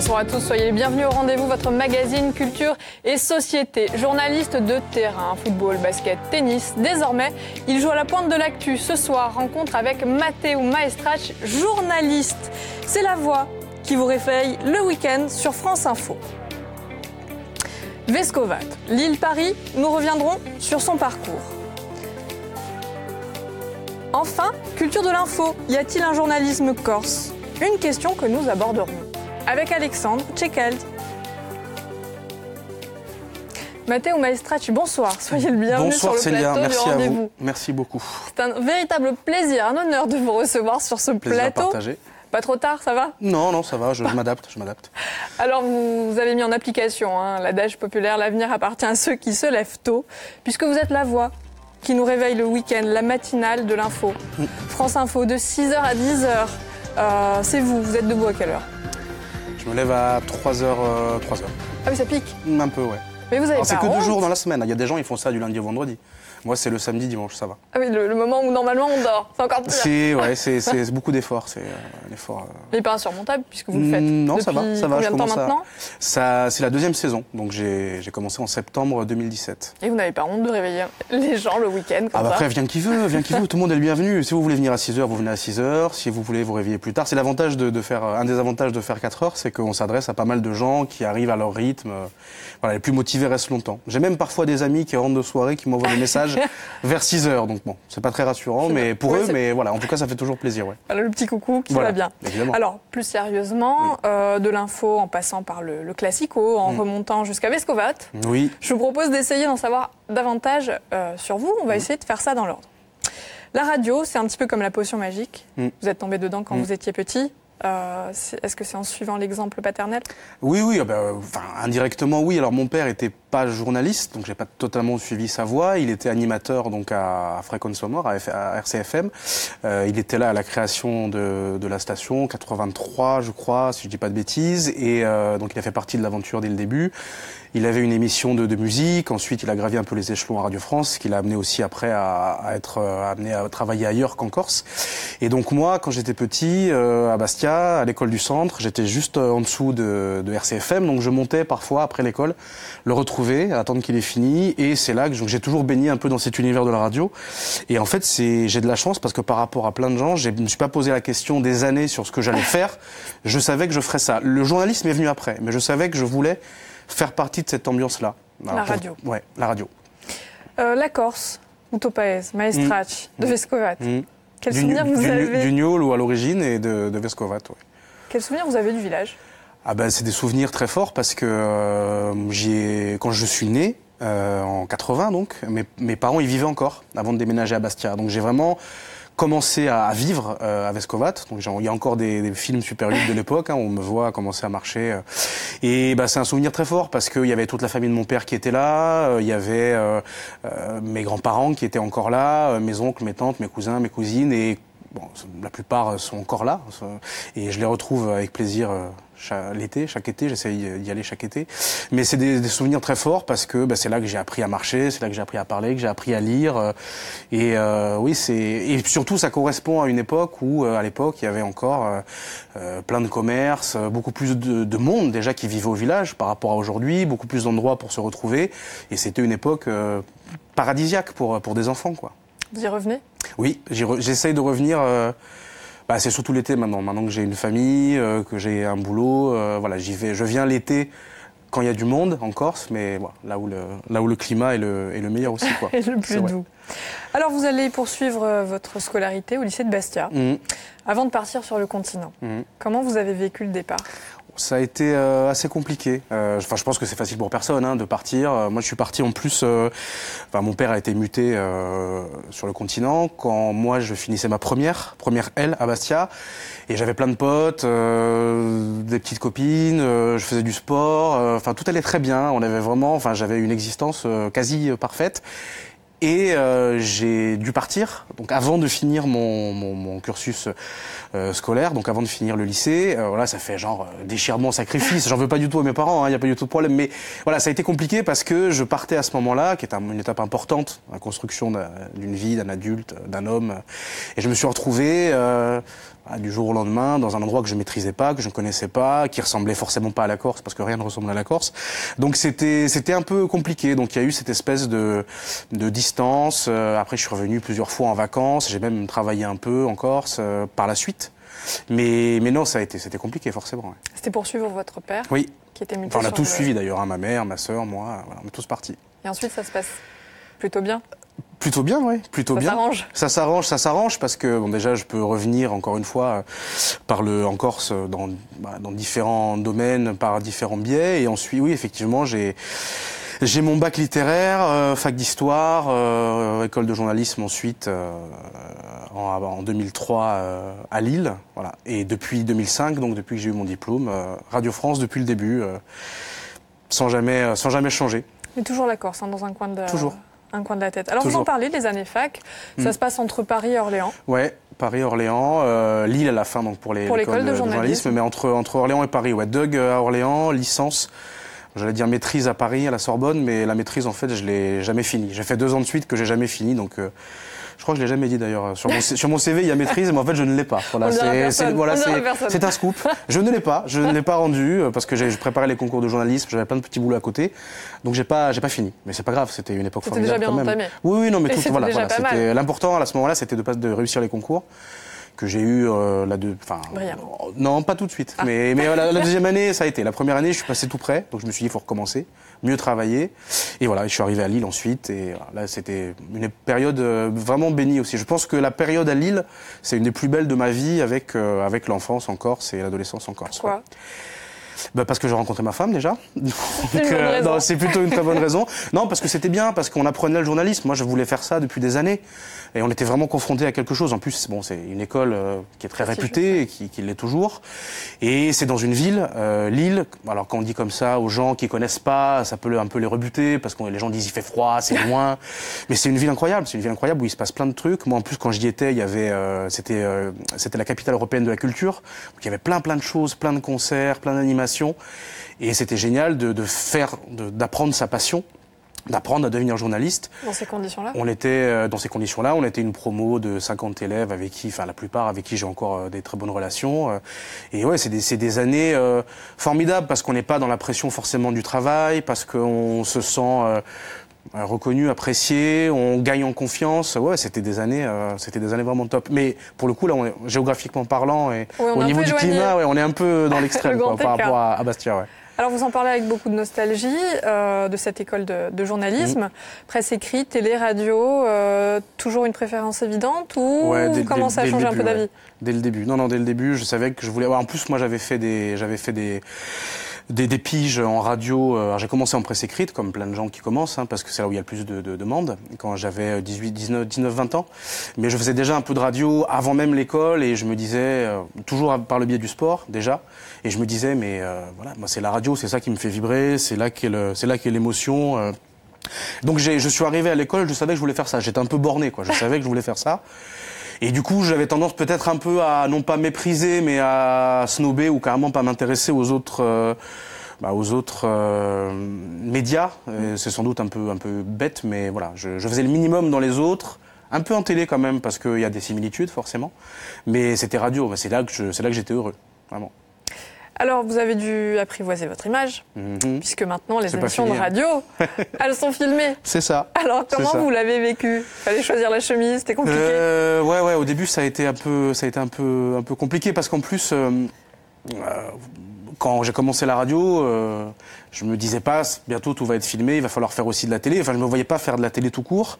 Bonsoir à tous, soyez les bienvenus au rendez-vous, votre magazine culture et société. Journaliste de terrain, football, basket, tennis, désormais, il joue à la pointe de l'actu. Ce soir, rencontre avec Matteo Maestrach, journaliste. C'est la voix qui vous réveille le week-end sur France Info. Vescovat, Lille-Paris, nous reviendrons sur son parcours. Enfin, culture de l'info, y a-t-il un journalisme corse ? Une question que nous aborderons avec Alexandre Tchekald. Matteo Maestrach, bonsoir, soyez le bienvenu sur le Célia, plateau du rendez-vous. Vous. Merci beaucoup. C'est un véritable plaisir, un honneur de vous recevoir sur ce plateau. Partagé. Pas trop tard, ça va ? Non, ça va, je m'adapte. Alors, vous avez mis en application l'adage populaire « L'avenir appartient à ceux qui se lèvent tôt », puisque vous êtes la voix qui nous réveille le week-end, la matinale de l'info. France Info, de 6h à 10h. C'est vous êtes debout à quelle heure ? Je me lève à 3h. Ah oui, ça pique ? Un peu, ouais. Mais vous avez Alors, pas c'est que 2 honte ? jours dans la semaine. Il y a des gens, ils font ça du lundi au vendredi. Moi, c'est le samedi, dimanche, ça va. Ah oui, le moment où normalement on dort, c'est encore pire. C'est beaucoup d'efforts. C'est un effort. Mais pas insurmontable puisque vous le faites. Non, depuis ça va. Combien de temps maintenant ? C'est la 2e saison. Donc j'ai commencé en septembre 2017. Et vous n'avez pas honte de réveiller les gens le week-end comme ça ? Après, vient qui veut. Tout le monde est le bienvenu. Si vous voulez venir à 6h, vous venez à 6h. Si vous voulez vous réveiller plus tard, c'est l'avantage de faire. Un des avantages de faire 4 heures, c'est qu'on s'adresse à pas mal de gens qui arrivent à leur rythme. Voilà, les plus motivés restent longtemps. J'ai même parfois des amis qui rentrent de soirée qui m'envoient des messages vers 6h. Donc bon, c'est pas très rassurant, mais pour eux, mais voilà, en tout cas, ça fait toujours plaisir. Ouais. Voilà, le petit coucou qui va bien. Évidemment. Alors, plus sérieusement, de l'info en passant par le classico, en remontant jusqu'à Vescovat. Oui. Je vous propose d'essayer d'en savoir davantage sur vous. On va essayer de faire ça dans l'ordre. La radio, c'est un petit peu comme la potion magique. Vous êtes tombé dedans quand vous étiez petit. Est-ce que c'est en suivant l'exemple paternel ? Oui, indirectement oui. Alors mon père était pas journaliste, donc j'ai pas totalement suivi sa voie. Il était animateur donc à Fréquence Sonore, à RCFM. Il était là à la création de la station 83, je crois, si je dis pas de bêtises. Et donc il a fait partie de l'aventure dès le début. Il avait une émission de musique. Ensuite, il a gravi un peu les échelons à Radio France, ce qui l'a amené aussi après à être amené à travailler ailleurs qu'en Corse. Et donc moi, quand j'étais petit, à Bastia, à l'école du centre, j'étais juste en dessous de RCFM. Donc je montais parfois après l'école, le retrouver, attendre qu'il ait fini. Et c'est là que j'ai toujours baigné un peu dans cet univers de la radio. Et en fait, j'ai de la chance parce que par rapport à plein de gens, je me suis pas posé la question des années sur ce que j'allais faire. Je savais que je ferais ça. Le journalisme est venu après, mais je savais que je voulais faire partie de cette ambiance-là. La radio. Ouais, la radio. La Corse, Utopaez, Maestrach, de Vescovat. Quel souvenir vous avez ? Du Gnôle à l'origine et de Vescovat, ouais. Quel souvenir vous avez du village ? C'est des souvenirs très forts parce que quand je suis né, en 80 donc, mes parents y vivaient encore avant de déménager à Bastia. Donc j'ai vraiment commencé à vivre à Vescovat. Donc il y a encore des films Super 8 de l'époque, où on me voit commencer à marcher. Et c'est un souvenir très fort parce qu'il y avait toute la famille de mon père qui était là, il y avait mes grands-parents qui étaient encore là, mes oncles, mes tantes, mes cousins, mes cousines, et bon, la plupart sont encore là. Et je les retrouve avec plaisir chaque été, j'essaye d'y aller chaque été. Mais c'est des souvenirs très forts parce que c'est là que j'ai appris à marcher, c'est là que j'ai appris à parler, que j'ai appris à lire. Et surtout ça correspond à une époque où, à l'époque, il y avait encore plein de commerces, beaucoup plus de monde déjà qui vivait au village par rapport à aujourd'hui, beaucoup plus d'endroits pour se retrouver. Et c'était une époque paradisiaque pour des enfants, quoi. Vous y revenez ? Oui, j'essaye de revenir. C'est surtout l'été maintenant. Maintenant que j'ai une famille, que j'ai un boulot, j'y vais. Je viens l'été quand il y a du monde en Corse, mais voilà, là où le climat est le meilleur aussi, quoi. Et le plus doux. Alors vous allez poursuivre votre scolarité au lycée de Bastia, avant de partir sur le continent. Comment vous avez vécu le départ ? Ça a été assez compliqué. Je pense que c'est facile pour personne de partir. Moi, je suis parti en plus. Mon père a été muté sur le continent quand moi je finissais ma première L à Bastia, et j'avais plein de potes, des petites copines. Je faisais du sport. Tout allait très bien. J'avais une existence quasi parfaite. Et j'ai dû partir, donc avant de finir mon cursus scolaire, donc avant de finir le lycée. Voilà, ça fait genre déchirement, sacrifice. J'en veux pas du tout à mes parents, il y a pas du tout de problème. Mais voilà, ça a été compliqué parce que je partais à ce moment-là, qui est une étape importante, la construction d'une vie, d'un adulte, d'un homme. Et je me suis retrouvé du jour au lendemain dans un endroit que je maîtrisais pas, que je ne connaissais pas, qui ressemblait forcément pas à la Corse, parce que rien ne ressemble à la Corse. Donc c'était un peu compliqué. Donc il y a eu cette espèce de distance. Après, je suis revenu plusieurs fois en vacances. J'ai même travaillé un peu en Corse par la suite. Mais non, c'était compliqué forcément. Ouais. C'était pour suivre votre père. Oui. Qui était muté. Enfin, on a tous suivi d'ailleurs, hein, ma mère, ma sœur, moi. Voilà, on est tous partis. Et ensuite, ça se passe plutôt bien. Plutôt bien, oui, plutôt bien. Ça s'arrange parce que bon, déjà je peux revenir encore une fois en Corse dans différents domaines par différents biais, et ensuite oui effectivement j'ai mon bac littéraire, fac d'histoire, école de journalisme ensuite en 2003 à Lille, voilà, et depuis 2005 donc depuis que j'ai eu mon diplôme, Radio France depuis le début, sans jamais changer. Mais toujours la Corse, hein, dans un coin de toujours. Un coin de la tête. Alors Toujours. vous en parlez des années fac, ça se passe entre Paris et Orléans. Ouais, Paris-Orléans, Lille à la fin donc pour l'école de journalisme, mais entre Orléans et Paris. Ouais, Doug à Orléans, licence, j'allais dire maîtrise à Paris à la Sorbonne, mais la maîtrise en fait je l'ai jamais finie. J'ai fait 2 ans de suite que j'ai jamais fini, donc je crois que je l'ai jamais dit d'ailleurs. Sur mon CV il y a maîtrise, mais en fait je ne l'ai pas. Voilà, c'est un scoop. Je ne l'ai pas rendu parce que je préparais les concours de journalisme, j'avais plein de petits boulots à côté, donc j'ai pas fini. Mais c'est pas grave, c'était une époque formidable. C'était déjà bien entamé. Oui, non, mais tout, voilà, c'était l'important à ce moment-là, c'était de réussir les concours que j'ai eu non, pas tout de suite, mais la deuxième année ça a été. La première année je suis passé tout près, donc je me suis dit il faut recommencer, mieux travailler, et voilà, je suis arrivé à Lille ensuite, et là c'était une période vraiment bénie aussi. Je pense que la période à Lille c'est une des plus belles de ma vie avec l'enfance en Corse et l'adolescence en Corse. Pourquoi ? Parce que j'ai rencontré ma femme déjà. C'est plutôt une très bonne raison. Non, parce que c'était bien, parce qu'on apprenait le journalisme. Moi, je voulais faire ça depuis des années. Et on était vraiment confrontés à quelque chose. En plus, bon, c'est une école qui est très réputée et qui l'est toujours. Et c'est dans une ville, Lille. Alors, quand on dit comme ça aux gens qui connaissent pas, ça peut un peu les rebuter, parce que les gens disent il fait froid, c'est loin. Mais c'est une ville incroyable. C'est une ville incroyable où il se passe plein de trucs. Moi, en plus, quand j'y étais, il y avait, c'était la capitale européenne de la culture. Donc, il y avait plein de choses, plein de concerts, plein d'animations. Et c'était génial d'apprendre sa passion, d'apprendre à devenir journaliste. Dans ces conditions-là ? On était dans ces conditions-là. On était une promo de 50 élèves avec qui, enfin la plupart avec qui j'ai encore des très bonnes relations. Et ouais, c'est des années formidables parce qu'on n'est pas dans la pression forcément du travail, parce qu'on se sent reconnu, apprécié, on gagne en confiance. Ouais, c'était des années vraiment top. Mais pour le coup, là, géographiquement parlant et au niveau du climat, ouais, on est un peu dans l'extrême par rapport à Bastia. Ouais. Alors vous en parlez avec beaucoup de nostalgie de cette école de journalisme, presse écrite, télé, radio, toujours une préférence évidente ou vous commencez à changer un peu d'avis ? Dès le début. Non, dès le début, je savais que je voulais. En plus, moi, j'avais fait des piges en radio. J'ai commencé en presse écrite, comme plein de gens qui commencent, parce que c'est là où il y a le plus de demandes, quand j'avais 19, 20 ans. Mais je faisais déjà un peu de radio avant même l'école, et je me disais, toujours par le biais du sport, déjà, et je me disais, mais voilà, moi c'est la radio, c'est ça qui me fait vibrer, c'est là qu'est l'émotion. Donc je suis arrivé à l'école, je savais que je voulais faire ça. J'étais un peu borné, quoi. Je savais que je voulais faire ça. Et du coup, j'avais tendance peut-être un peu à, non pas mépriser, mais à snober ou carrément pas m'intéresser aux autres médias. C'est sans doute un peu bête, mais voilà, je faisais le minimum dans les autres, un peu en télé quand même, parce qu'il y a des similitudes forcément. Mais c'était radio, c'est là que j'étais heureux, vraiment. Alors, vous avez dû apprivoiser votre image, puisque maintenant, les émissions de radio, elles sont filmées. C'est ça. Alors, comment vous l'avez vécu ? Fallait choisir la chemise, c'était compliqué. Ouais, au début, ça a été un peu compliqué, parce qu'en plus, quand j'ai commencé la radio, je me disais pas, bientôt tout va être filmé, il va falloir faire aussi de la télé. Enfin, je me voyais pas faire de la télé tout court.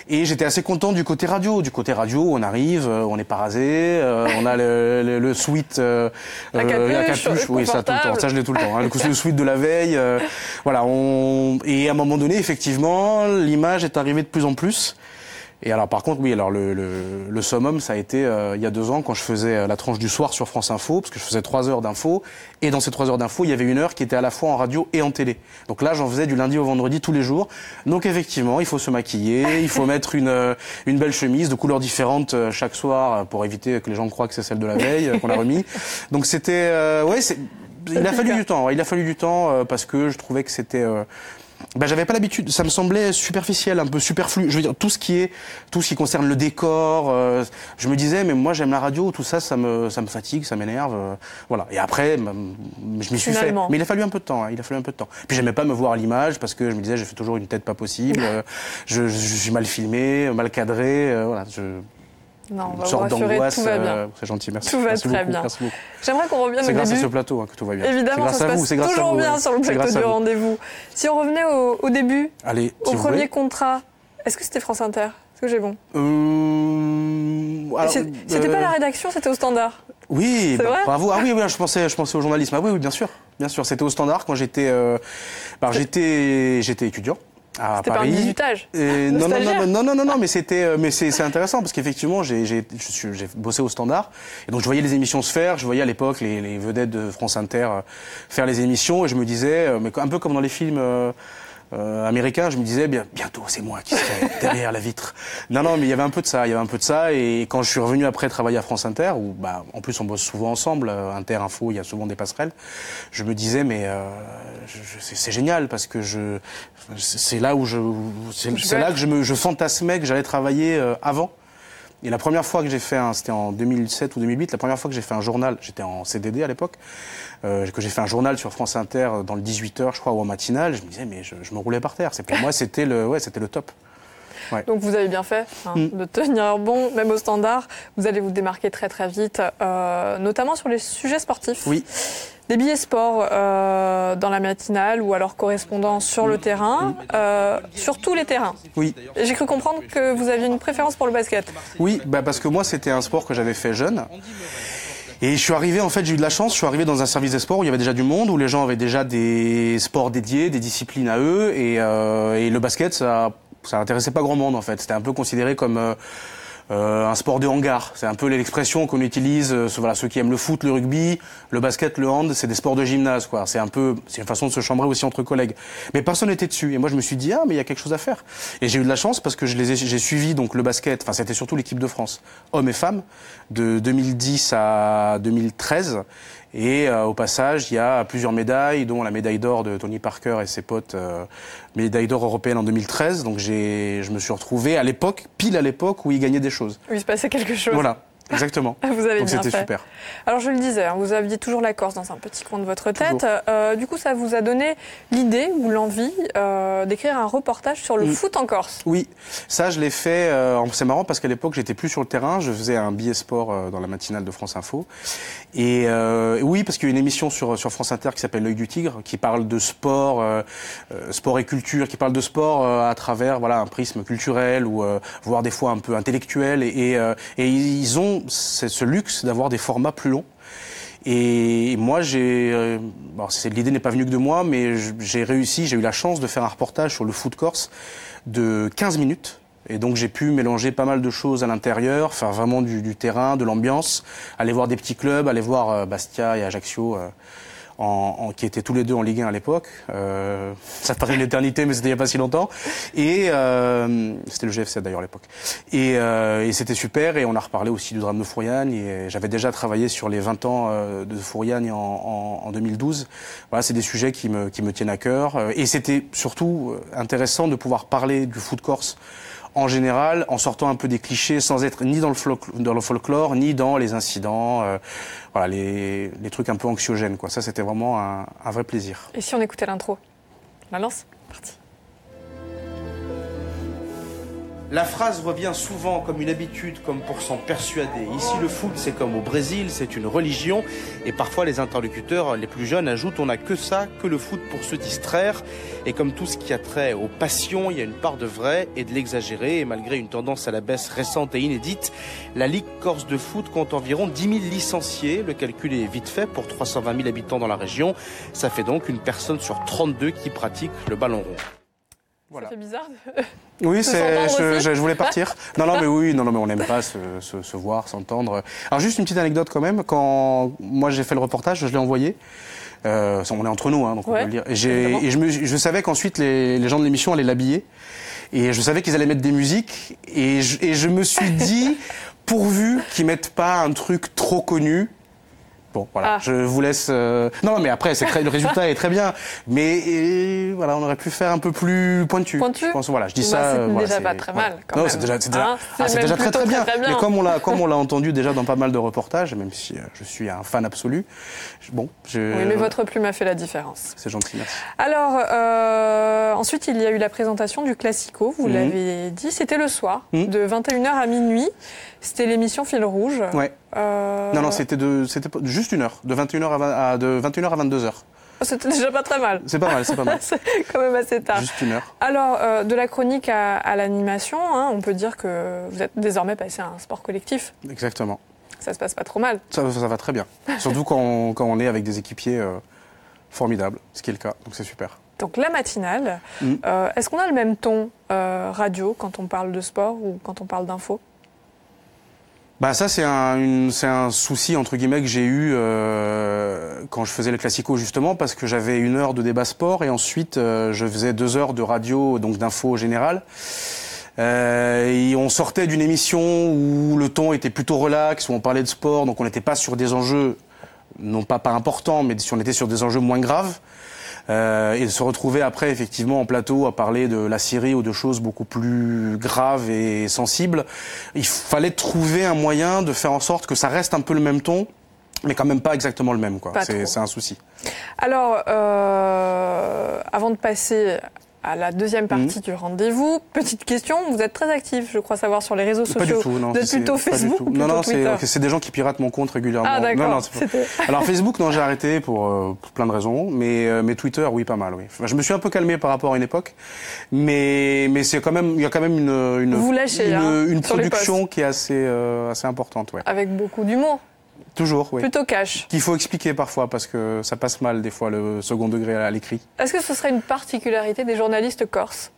Et j'étais assez content du côté radio. Du côté radio, on arrive, on n'est pas rasé, on a le sweat, la capuche, oui, ça tout le temps. Ça, je l'ai tout le temps. Le sweat de la veille, voilà. Et à un moment donné, effectivement, l'image est arrivée de plus en plus. Et alors par contre, oui, alors le summum, ça a été il y a 2 ans quand je faisais la tranche du soir sur France Info, parce que je faisais 3 heures d'info, et dans ces 3 heures d'info, il y avait 1 heure qui était à la fois en radio et en télé. Donc là, j'en faisais du lundi au vendredi tous les jours. Donc effectivement, il faut se maquiller, il faut mettre une belle chemise de couleurs différentes chaque soir pour éviter que les gens croient que c'est celle de la veille qu'on a remis. Donc c'était, il a fallu du temps. Il a fallu du temps parce que je trouvais que c'était. J'avais pas l'habitude, ça me semblait superficiel, un peu superflu. Je veux dire, tout ce qui concerne le décor, je me disais, mais moi j'aime la radio, tout ça, ça me fatigue, ça m'énerve, voilà. Et après, je m'y suis fait. Mais il a fallu un peu de temps, hein, il a fallu un peu de temps. Puis j'aimais pas me voir à l'image parce que je me disais, j'ai fait toujours une tête pas possible, je suis mal filmé, mal cadré, voilà. Non, on va vous rassurer, tout va bien. C'est gentil, merci. Tout va merci très beaucoup, bien. Merci beaucoup. J'aimerais qu'on revienne au début. C'est grâce à ce plateau que tout va bien. Évidemment, ça se passe toujours bien sur le plateau du rendez-vous. Si on revenait au début, allez, au premier contrat, est-ce que c'était France Inter? Est-ce que j'ai bon? C'était pas la rédaction, c'était au Standard? Oui, bravo. Ah oui, je pensais au journalisme. Ah oui, bien sûr. Bien sûr, c'était au Standard quand j'étais étudiant. C'était pas un bizutage. Non, mais c'est intéressant parce qu'effectivement j'ai bossé au Standard et donc je voyais les émissions se faire, je voyais à l'époque les vedettes de France Inter faire les émissions et je me disais, mais un peu comme dans les films américain, je me disais bientôt c'est moi qui serai derrière la vitre. Non, mais il y avait un peu de ça, et quand je suis revenu après travailler à France Inter, où en plus on bosse souvent ensemble, Inter Info, il y a souvent des passerelles, je me disais mais c'est génial parce que c'est là où je fantasmais que j'allais travailler avant. Et la première fois que j'ai fait c'était en 2007 ou 2008, la première fois que j'ai fait un journal, j'étais en CDD à l'époque, que j'ai fait un journal sur France Inter dans le 18h, je crois, ou en matinale, je me disais, mais je me roulais par terre. Pour moi, c'était le top. Ouais. Donc vous avez bien fait de tenir bon, même au Standard. Vous allez vous démarquer très très vite, notamment sur les sujets sportifs. Oui. Des billets sport dans la matinale ou alors correspondant sur le terrain, sur tous les terrains. Oui. Et j'ai cru comprendre que vous aviez une préférence pour le basket. Oui, parce que moi c'était un sport que j'avais fait jeune. Et je suis arrivé, en fait, j'ai eu de la chance, je suis arrivé dans un service des sports où il y avait déjà du monde, où les gens avaient déjà des sports dédiés, des disciplines à eux, et le basket, ça intéressait pas grand monde, en fait. C'était un peu considéré comme un sport de hangar. C'est un peu l'expression qu'on utilise, ceux qui aiment le foot, le rugby, le basket, le hand, c'est des sports de gymnase, quoi. C'est une façon de se chambrer aussi entre collègues. Mais personne n'était dessus. Et moi, je me suis dit, mais il y a quelque chose à faire. Et j'ai eu de la chance parce que j'ai suivi donc le basket, c'était surtout l'équipe de France, hommes et femmes, de 2010 à 2013. Et au passage, il y a plusieurs médailles, dont la médaille d'or de Tony Parker et ses potes, médaille d'or européenne en 2013. Donc je me suis retrouvé pile à l'époque où il gagnait des choses. Oui, il se passait quelque chose. Voilà. Exactement. Vous avez donc bien c'était fait. Super. Alors je le disais, vous aviez toujours la Corse dans un petit coin de votre tête. Du coup, ça vous a donné l'idée ou l'envie d'écrire un reportage sur le foot en Corse. Oui, ça je l'ai fait. C'est marrant parce qu'à l'époque, j'étais plus sur le terrain. Je faisais un billet sport dans la matinale de France Info. Et oui, parce qu'il y a une émission sur France Inter qui s'appelle L'œil du tigre, qui parle de sport, sport et culture, qui parle de sport à travers un prisme culturel ou voire des fois un peu intellectuel. Et ils ont ce luxe d'avoir des formats plus longs. Et moi, l'idée n'est pas venue que de moi, mais j'ai eu la chance de faire un reportage sur le foot corse de 15 minutes. Et donc j'ai pu mélanger pas mal de choses à l'intérieur, faire vraiment du terrain, de l'ambiance, aller voir des petits clubs, aller voir Bastia et Ajaccio, qui étaient tous les deux en Ligue 1 à l'époque. Ça paraît une éternité, mais c'était il n'y a pas si longtemps. Et c'était le GFC d'ailleurs à l'époque. Et c'était super. Et on a reparlé aussi du drame de Fouriane. Et j'avais déjà travaillé sur les 20 ans de Fouriane en 2012. Voilà, c'est des sujets qui me tiennent à cœur. Et c'était surtout intéressant de pouvoir parler du foot corse en général, en sortant un peu des clichés, sans être ni dans le folklore, ni dans les incidents, les trucs un peu anxiogènes, quoi. Ça, c'était vraiment un vrai plaisir. Et si on écoutait l'intro? La lance? Parti. La phrase revient souvent comme une habitude, comme pour s'en persuader. Ici, le foot, c'est comme au Brésil, c'est une religion. Et parfois, les interlocuteurs les plus jeunes ajoutent, on n'a que ça, que le foot pour se distraire. Et comme tout ce qui a trait aux passions, il y a une part de vrai et de l'exagéré. Et malgré une tendance à la baisse récente et inédite, la Ligue corse de foot compte environ 10 000 licenciés. Le calcul est vite fait pour 320 000 habitants dans la région. Ça fait donc une personne sur 32 qui pratique le ballon rond. Voilà. Ça fait bizarre. Oui, s'entendre je voulais partir. Non, mais on n'aime pas se voir, s'entendre. Alors juste une petite anecdote quand même. Quand moi j'ai fait le reportage, je l'ai envoyé. On est entre nous, donc on peut le dire. Et je savais qu'ensuite les gens de l'émission allaient l'habiller. Et je savais qu'ils allaient mettre des musiques. Et je me suis dit, pourvu qu'ils mettent pas un truc trop connu. Bon, voilà, je vous laisse... Non, mais après, le résultat est très bien. Mais voilà, on aurait pu faire un peu plus pointu. Je pense, voilà, je dis ça... C'est voilà, déjà pas très mal, quand non, même. C'est déjà très, très bien. Très bien. Mais comme on l'a entendu déjà dans pas mal de reportages, même si je suis un fan absolu, Oui, mais votre plume a fait la différence. C'est gentil, merci. Alors, ensuite, il y a eu la présentation du Classico, vous l'avez dit. C'était le soir, de 21h à minuit. C'était l'émission Fil Rouge. Ouais. Non, c'était juste une heure, de 21h à 22h. C'était déjà pas très mal. C'est pas mal. C'est quand même assez tard. Juste une heure. Alors, de la chronique à l'animation, on peut dire que vous êtes désormais passé à un sport collectif. Exactement. Ça se passe pas trop mal. Ça va très bien. Surtout quand on est avec des équipiers formidables, ce qui est le cas. Donc c'est super. Donc la matinale, est-ce qu'on a le même ton radio quand on parle de sport ou quand on parle d'info ? Ça c'est un souci entre guillemets que j'ai eu quand je faisais le Classico justement, parce que j'avais 1 heure de débat sport et ensuite je faisais 2 heures de radio, donc d'info générale. Et on sortait d'une émission où le ton était plutôt relax, où on parlait de sport, donc on n'était pas sur des enjeux non pas importants, mais on était sur des enjeux moins graves. Et de se retrouver après effectivement en plateau à parler de la Syrie ou de choses beaucoup plus graves et sensibles, il fallait trouver un moyen de faire en sorte que ça reste un peu le même ton, mais quand même pas exactement le même, quoi. C'est un souci. Alors, avant de passer à la deuxième partie du rendez-vous, petite question, vous êtes très actif, je crois savoir, sur les réseaux sociaux. Pas du tout, non. Vous êtes plutôt Facebook ou plutôt Twitter ? C'est des gens qui piratent mon compte régulièrement. Ah d'accord. Non, alors Facebook, non, j'ai arrêté pour plein de raisons, mais Twitter, oui, pas mal, oui. Enfin, je me suis un peu calmé par rapport à une époque, mais c'est quand même, il y a quand même une production qui est assez importante, ouais. Avec beaucoup d'humour. Toujours, oui. Plutôt cash. Qu'il faut expliquer parfois parce que ça passe mal des fois le second degré à l'écrit. Est-ce que ce serait une particularité des journalistes corses ?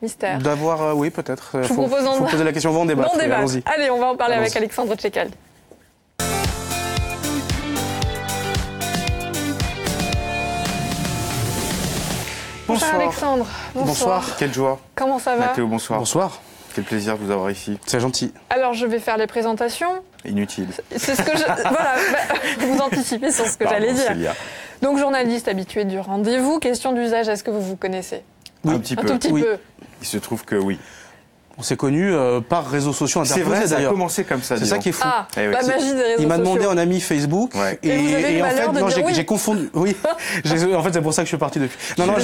Mystère. D'avoir, oui, peut-être. Je vous propose faut poser la question, on va en débattre. Allons-y. Allez, on va en parler avec Alexandre Tchekal. Bonsoir Alexandre. Bonsoir. Quelle joie. Comment ça va ? Mathéo, bonsoir. Bonsoir. Quel plaisir de vous avoir ici. C'est gentil. Alors, je vais faire les présentations. Inutile. C'est ce que voilà, vous anticipez sur ce que j'allais dire. Célia. Donc, journaliste habitué du rendez-vous. Question d'usage, est-ce que vous vous connaissez ? Oui. Un petit peu. Un tout petit peu. Il se trouve que oui. On s'est connus par réseaux sociaux interposés. C'est vrai, ça a d'ailleurs. commencé comme ça. C'est ça qui est fou. Ah, la magie des réseaux sociaux. Il m'a demandé en ami Facebook. Ouais. Et vous avez le en malheur fait, de non, dire oui. j'ai confondu. Oui. En fait, c'est pour ça que je suis parti depuis. Non,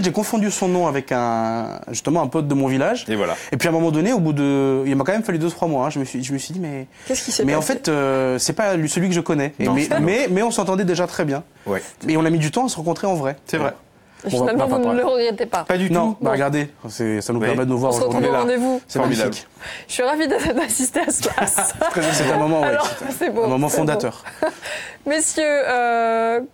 j'ai confondu son nom avec justement un pote de mon village. Et voilà. Et puis à un moment donné, il m'a quand même fallu 2-3 mois. Je me suis dit, mais. Qu'est-ce qui s'est passé ? Mais en fait, c'est pas celui que je connais. Non, mais on s'entendait déjà très bien. Ouais. Et on a mis du temps à se rencontrer en vrai. C'est vrai. Et finalement, vous ne le regrettez pas. Pas du tout. Non, regardez, ça nous permet de nous voir On se retrouve aujourd'hui au là. rendez-vous. C'est magnifique. Je suis ravie d'assister à ce classe. C'est un moment, Alors, c'est beau, un moment c'est fondateur. beau. Messieurs,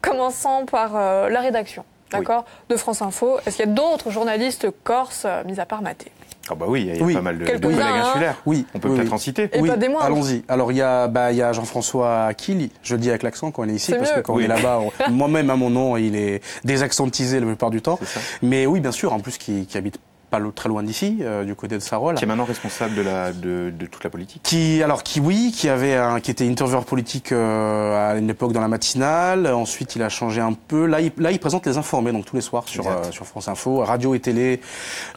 commençons par la rédaction, d'accord, de France Info. Est-ce qu'il y a d'autres journalistes corses, mis à part Mathé ? Ah bah oui, il y a pas mal de collègues insulaires. Oui, on peut peut-être en citer. Et pas des moindres. Allons-y. Alors il y a Jean-François Akil, je le dis avec l'accent quand on est ici, parce que quand on est là-bas, moi-même à mon nom, il est désaccentisé la plupart du temps. Mais oui, bien sûr, en plus qui habite pas très loin d'ici, du côté de Sarol. Qui est maintenant responsable de toute la politique. Qui était intervieweur politique à une époque dans la matinale. Ensuite, il a changé un peu. Là, il présente Les Informés, donc tous les soirs sur France Info, radio et télé,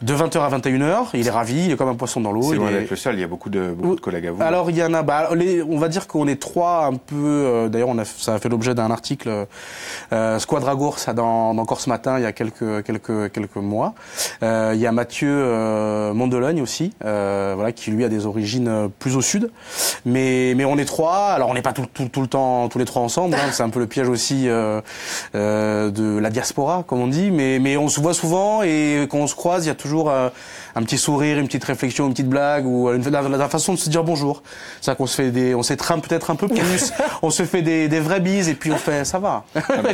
de 20h à 21h. Il est ravi, il est comme un poisson dans l'eau. C'est loin d'être le seul, il y a beaucoup de collègues à vous. Alors, il y en a, on va dire qu'on est 3 un peu, d'ailleurs, ça a fait l'objet d'un article, Squadragour, ça dans Corse Matin, il y a quelques mois. Il y a Mathieu Mondologne aussi, voilà, qui lui a des origines plus au sud. Mais on est trois. Alors on n'est pas tout le temps tous les trois ensemble. Hein, c'est un peu le piège aussi de la diaspora, comme on dit. Mais on se voit souvent et quand on se croise, il y a toujours un petit sourire, une petite réflexion, une petite blague ou la façon de se dire bonjour. C'est-à-dire qu'on se fait on s'étreint peut-être un peu plus. On se fait des vraies bises et puis on fait ça va,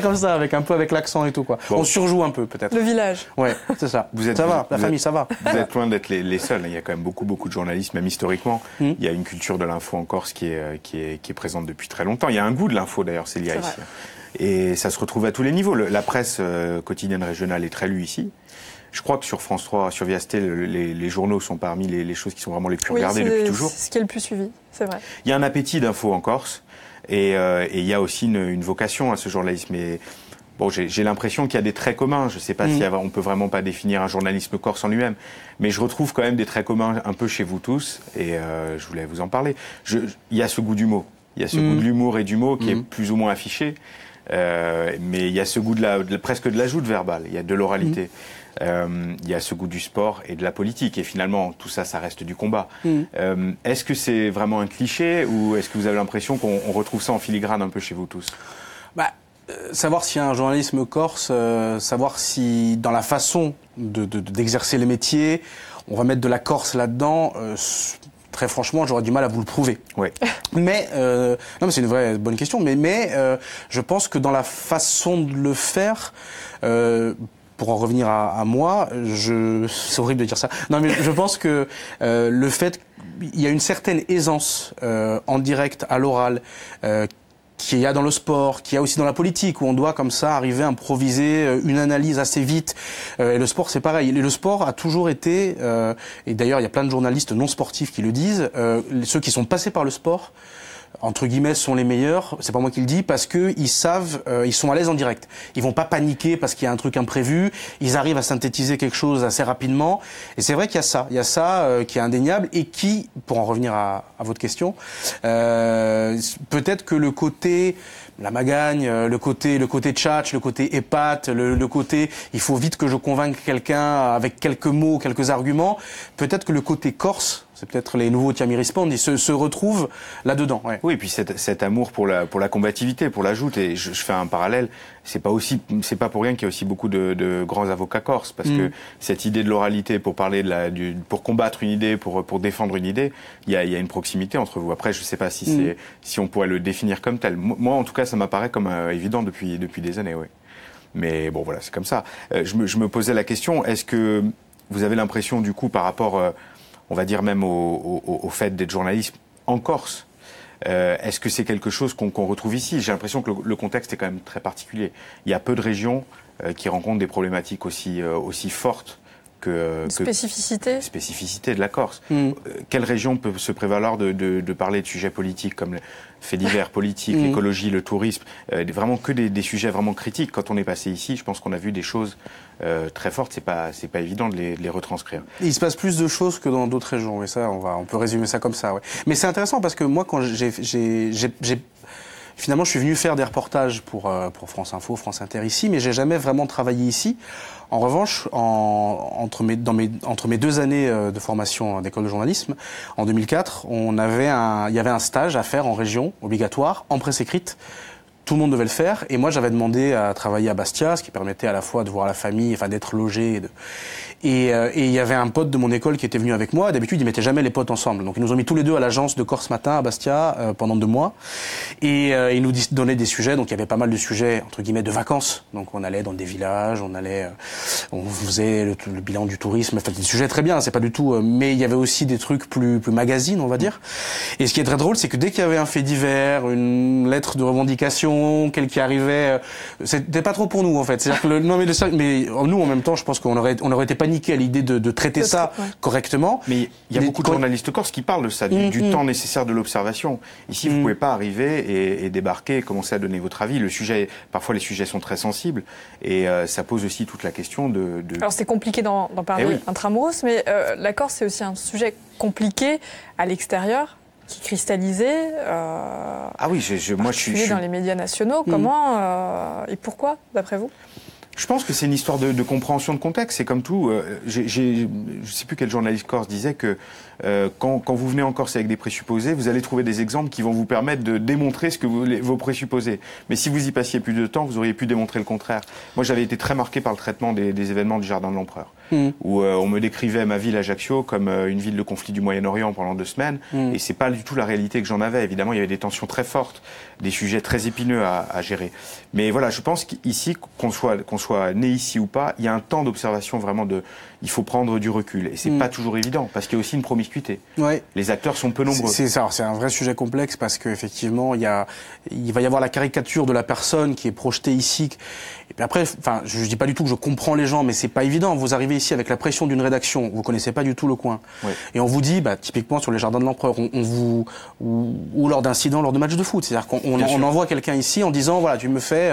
comme ça, avec l'accent et tout quoi. Bon. On surjoue un peu peut-être. Le village. Ouais, c'est ça. La famille, ça va. Vous êtes loin d'être les seuls. Il y a quand même beaucoup de journalistes, même historiquement. Il y a une culture de l'info en Corse qui est présente depuis très longtemps. Il y a un goût de l'info d'ailleurs, c'est lié ici. Et ça se retrouve à tous les niveaux. La presse quotidienne régionale est très lue ici. Je crois que sur France 3, sur Viasté, les journaux sont parmi les choses qui sont vraiment les plus regardées depuis toujours. C'est ce qui est le plus suivi, c'est vrai. Il y a un appétit d'info en Corse et il y a aussi une vocation à ce journalisme. Et bon, j'ai l'impression qu'il y a des traits communs. Je ne sais pas si on peut vraiment pas définir un journalisme corse en lui-même, mais je retrouve quand même des traits communs un peu chez vous tous et je voulais vous en parler. Il y a ce goût du mot. Il y a ce goût de l'humour et du mot qui est plus ou moins affiché, mais il y a ce goût presque de l'ajout verbal. Il y a de l'oralité. Il y a ce goût du sport et de la politique. Et finalement, tout ça, ça reste du combat. Est-ce que c'est vraiment un cliché ou est-ce que vous avez l'impression qu'on retrouve ça en filigrane un peu chez vous tous? Savoir s'il y a un journalisme corse, savoir si dans la façon d'exercer les métiers, on va mettre de la Corse là-dedans, très franchement, j'aurais du mal à vous le prouver. Ouais. Mais non, mais c'est une vraie bonne question. Mais je pense que dans la façon de le faire. Pour en revenir à moi, c'est horrible de dire ça. Non, mais je pense que le fait qu'il y a une certaine aisance en direct, à l'oral, qu'il y a dans le sport, qu'il y a aussi dans la politique, où on doit comme ça arriver à improviser une analyse assez vite. Et le sport, c'est pareil. Et le sport a toujours été, et d'ailleurs il y a plein de journalistes non sportifs qui le disent, ceux qui sont passés par le sport, entre guillemets, sont les meilleurs, c'est pas moi qui le dis, parce que ils savent, ils sont à l'aise en direct. Ils vont pas paniquer parce qu'il y a un truc imprévu, ils arrivent à synthétiser quelque chose assez rapidement. Et c'est vrai qu'il y a ça qui est indéniable et qui, pour en revenir à votre question, peut-être que le côté la magagne, le côté tchatch, le côté épate, le côté il faut vite que je convainque quelqu'un avec quelques mots, quelques arguments, peut-être que le côté corse, c'est peut-être les nouveaux Tiamiri Spond, ils se retrouvent là-dedans. Ouais. Oui, et puis cet amour pour la combativité, pour la joute, et je fais un parallèle, c'est pas pour rien qu'il y a aussi beaucoup de grands avocats corses, parce que cette idée de l'oralité pour parler pour combattre une idée, pour défendre une idée, il y a une proximité entre vous. Après, je sais pas si on pourrait le définir comme tel. Moi, en tout cas, ça m'apparaît comme évident depuis des années, oui. Mais bon, voilà, c'est comme ça. Je me posais la question, est-ce que vous avez l'impression, du coup, par rapport, on va dire même au fait d'être journaliste en Corse, est-ce que c'est quelque chose qu'on retrouve ici? J'ai l'impression que le contexte est quand même très particulier. Il y a peu de régions qui rencontrent des problématiques aussi fortes que spécificité de la Corse. Quelle région peut se prévaloir de parler de sujets politiques comme le fait divers politiques, l'écologie, le tourisme, vraiment que des sujets vraiment critiques. Quand on est passé ici, je pense qu'on a vu des choses très fortes. C'est pas évident de les retranscrire. Il se passe plus de choses que dans d'autres régions. Et ça, on peut résumer ça comme ça. Ouais. Mais c'est intéressant parce que moi, quand finalement, je suis venu faire des reportages pour France Info, France Inter ici, mais j'ai jamais vraiment travaillé ici. En revanche, entre mes 2 années de formation d'école de journalisme, en 2004, il y avait un stage à faire en région, obligatoire, en presse écrite. Tout le monde devait le faire. Et moi, j'avais demandé à travailler à Bastia, ce qui permettait à la fois de voir la famille, enfin d'être logé. Et il y avait un pote de mon école qui était venu avec moi. D'habitude, ils mettaient jamais les potes ensemble. Donc, ils nous ont mis tous les deux à l'agence de Corse Matin à Bastia pendant 2 mois. Et ils nous donnaient des sujets. Donc, il y avait pas mal de sujets, entre guillemets, de vacances. Donc, on allait dans des villages, on faisait le bilan du tourisme. Enfin, des sujets très bien, c'est pas du tout... mais il y avait aussi des trucs plus magazines, on va dire. Et ce qui est très drôle, c'est que dès qu'il y avait un fait divers, une lettre de revendication, qui arrivait, c'était pas trop pour nous en fait. C'est-à-dire que mais nous en même temps, je pense qu'on aurait été paniqués à l'idée de traiter ça correctement. Mais il y a beaucoup de journalistes corses qui parlent de ça, du temps nécessaire de l'observation. Ici, vous pouvez pas arriver et débarquer, commencer à donner votre avis. Parfois les sujets sont très sensibles et ça pose aussi toute la question de... Alors c'est compliqué d'en parler intramuros, mais la Corse c'est aussi un sujet compliqué à l'extérieur, qui cristallisait. Moi je suis dans les médias nationaux. Comment et pourquoi, d'après vous? Je pense que c'est une histoire de compréhension de contexte. C'est comme tout. Je ne sais plus quel journaliste corse disait que quand vous venez en Corse avec des présupposés, vous allez trouver des exemples qui vont vous permettre de démontrer ce que vos présupposés. Mais si vous y passiez plus de temps, vous auriez pu démontrer le contraire. Moi, j'avais été très marqué par le traitement des événements du Jardin de l'Empereur, où on me décrivait ma ville, Ajaccio, comme une ville de conflit du Moyen-Orient pendant 2 semaines. Et c'est pas du tout la réalité que j'en avais. Évidemment, il y avait des tensions très fortes, des sujets très épineux à gérer. Mais voilà, je pense qu'ici, qu'on soit né ici ou pas, il y a un temps d'observation vraiment il faut prendre du recul. Et c'est pas toujours évident, parce qu'il y a aussi une promiscuité. Ouais. Les acteurs sont peu nombreux. C'est ça, c'est un vrai sujet complexe parce qu'effectivement, il va y avoir la caricature de la personne qui est projetée ici. Et puis après, enfin, je dis pas du tout que je comprends les gens, mais c'est pas évident. Vous arrivez ici avec la pression d'une rédaction, vous connaissez pas du tout le coin. Ouais. Et on vous dit, typiquement sur les Jardins de l'Empereur, ou lors d'incidents, lors de matchs de foot. C'est-à-dire qu'on envoie quelqu'un ici en disant, voilà, tu me fais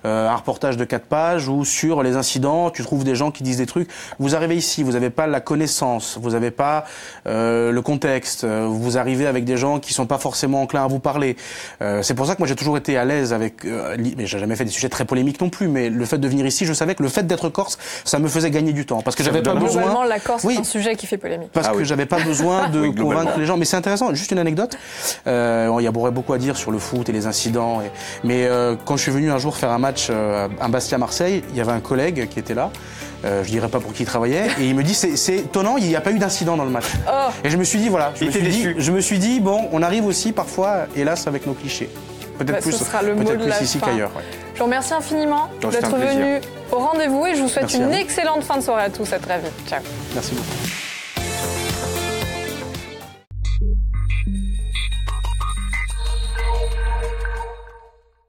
un reportage de 4 pages ou sur les incidents, tu trouves des gens qui disent des trucs. Vous arrivez ici, vous n'avez pas la connaissance, vous n'avez pas le contexte, vous arrivez avec des gens qui sont pas forcément enclins à vous parler. C'est pour ça que moi j'ai toujours été à l'aise avec, mais j'ai jamais fait des sujets très polémiques non plus, mais le fait de venir ici, je savais que le fait d'être corse, ça me faisait gagner du temps, parce que j'avais pas besoin. Globalement, la Corse, c'est un sujet qui fait polémique. Parce que j'avais pas besoin de convaincre les gens. Mais c'est intéressant. Juste une anecdote. Il y aurait beaucoup à dire sur le foot et les incidents. Mais quand je suis venu un jour faire un match à Bastia-Marseille, il y avait un collègue qui était là. Je dirais pas pour qui il travaillait, et il me dit c'est étonnant, il n'y a pas eu d'incident dans le match. Oh. Et je me suis dit voilà, je me suis dit bon, on arrive aussi parfois, hélas, avec nos clichés. Peut-être plus ici qu'ailleurs. Ouais. Je vous remercie infiniment d'être venu au rendez-vous et je vous souhaite une excellente fin de soirée à tous. À très vite. Ciao. Merci beaucoup.